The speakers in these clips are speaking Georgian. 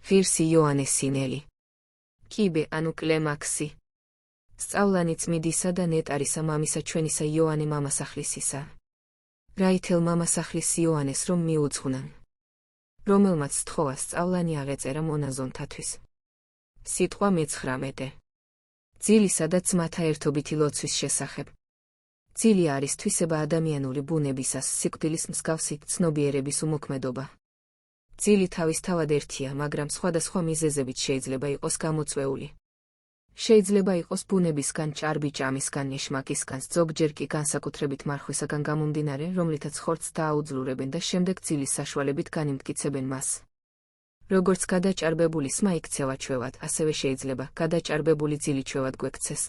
ღირსი იოანეს სინელი. კიბე ანუ კლემაქსი. სწავლანი წმიდისა და ნეტარისა მამისა ჩვენისა იოანე მამასახლისისა. რაითელ მამასახლის იოანეს რომ მიუძღვნან. რომელმაც სთხოვა სწავლანი აღეწერა მონაზონთათვის. სიტყვა მე-19. ძილისა და ძმათა ერთობითი ლოცვის შესახებ. ძილი არის თვისება ადამიანური ბუნებისას, სიკვდილის მსგავსი ცნობიერების უმოქმედობა. ძილი თავისთავად ერთია, მაგრამ სხვადასხვა მიზეზებით შეიძლება იყოს გამოწვეული. შეიძლება იყოს ბუნებისგან, ჭარბი-ჭამისგან, ეშმაკისგან, ზოგჯერ კი განსაკუთრებით მარხვისაგან გამომდინარე, რომლითაც ხორცს დააუძლურებენ და შემდეგ ძილის საშუალებით განიმტკიცებენ მას. როგორც გადაჭარბებული სმა იქცევა ჩვევად, ასევე შეიძლება გადაჭარბებული ძილი ჩვევად გვექცეს.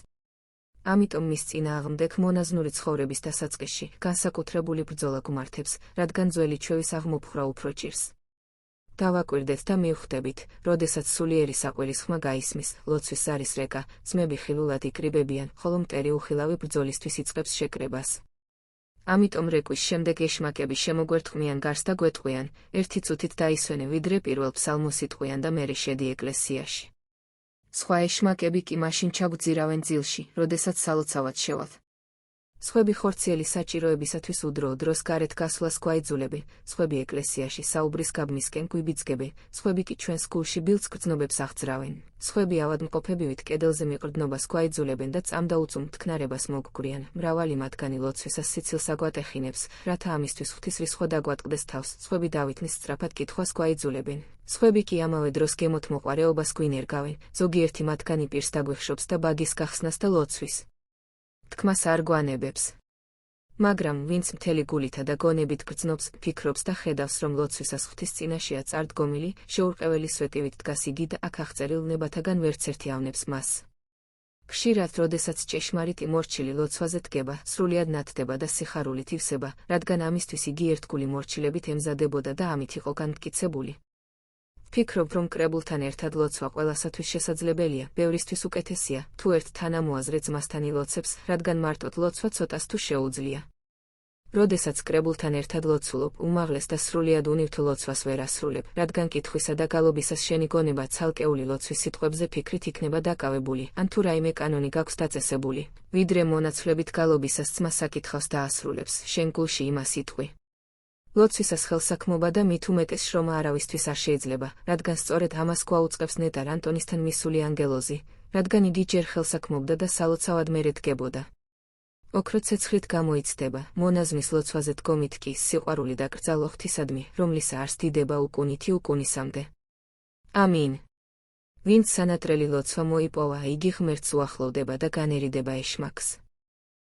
ამიტომ მის წინააღმდეგ მონაზვნური ცხოვრების დასაწყისში განსაკუთრებული ბრძოლა გვმართებს, რადგან ძველი ჩვევის აღმოფხვრა უფრო ჭირს. დავაკვირდეთ და მივხვდებით, როდესაც სულიერი საყვირის ხმა გაისმის, ლოცვის ზარის რეკა, ძმები ხილულად იკრიბებიან, ხოლო მტერი უხილავი ბრძოლისთვის იწყებს შეკრებას. ამიტომ რეკვის შემდეგ ეშმაკები შემოგვერტყმიან გარს და გვეტყვიან, ერთი წუთით დაისვენე, ვიდრე პირველ ფსალმოს იტყვიან და მერე შედი ეკლესიაში. სხვა ეშმაკები კი მაშინ ჩაგვძირავენ ძილში, როდესაც სალოცავად შევალთ. სხვები ხორციელი საჭიროებისათვის უდროო დროს გარეთ გასვლას გვაიძულებენ, სხვები ეკლესიაში საუბრის გაბმისკენ გვიბიძგებენ, სხვები კი ჩვენს გულში ბილწ გრძნობებს აღძრავენ, სხვები ავადმყოფებივით კედელზე მიყრდნობას გვაიძულებენ და წამდაუწუმ თქნარებას მოგგვრიან. მრავალი მათგანი ლოცვისას სიცილს აგვატეხინებს, რათა ამისთვის ღვთისრისხვა დაგვატყდეს თავს, სხვები დავითნის სწრაფად კითხვას გვაიძულებენ, სხვები კი ამავე დროს გემოთ მოყვარეობას გვინერგავენ, ზოგიერთი მათგანი პირს დაგვეხშობს და ბაგის გახსნას და ლოცვის თქმას არ გვანებებს. მაგრამ ვინც მთელი გულითა და გონებით გრძნობს, ფიქრობს და ხედავს, რომ ლოცვისას ღვთის წინაშეა წარდგომილი, შეურყეველი სვეტივით დგას იგი და აქ აღწერილ ნებათაგან ვერცერთი ავნებს მას. ხშირად, როდესაც ჭეშმარიტი მორჩილი ლოცვაზე დგება, სრულიად ნათდება და სიხარულით ივსება, რადგან ამისთვის იგი ერთგული მორჩილებით ემზადებოდა და ამით იყო განმტკიცებული. ვფიქრობ, რომ კრებულთან ერთად ლოცვა ყველასათვის შესაძლებელია, ბევრისთვის უკეთესია, თუ ერთ თანამოაზრე ძმასთან ილოცებს, რადგან მარტოდ ლოცვა ცოტას თუ შეუძლია. როდესაც კრებულთან ერთად ლოცულობ, უმაღლეს და სრულიად უნივთო ლოცვას ვერ ასრულებ, რადგან კითხვისა და გალობისას შენი გონება ცალკეული ლოცვის სიტყვებზე ფიქრით იქნება დაკავებული, ან თუ რაიმე კანონი გაქვს დაწესებული, ვიდრე მონაცვლებით გალობისას ძმა საკითხავს და ასრულებს, შენ გულში იმას იტყვი. ლოცვისას ხელსაქმობა და მით უმეტეს შრომა არავისთვის არ შეიძლება, რადგან სწორედ ამას გვაუწყებს ნეტარ ანტონისთან მისული ანგელოზი, რადგან იგი ჯერ ხელსაქმობდა და სალოცავად მერე დგებოდა. ოქრო ცეცხლით გამოიცდება, მონაზვნის ლოცვაზე დგომით კი სიყვარული დაკრძალო ღვთისადმი, რომლისა არს დიდება უკუნითი უკუნისამდე. ამინ. ვინც სანატრელი ლოცვა მოიპოვა, იგი ღმერთს უახლოვდება და განერიდება ეშმაკს.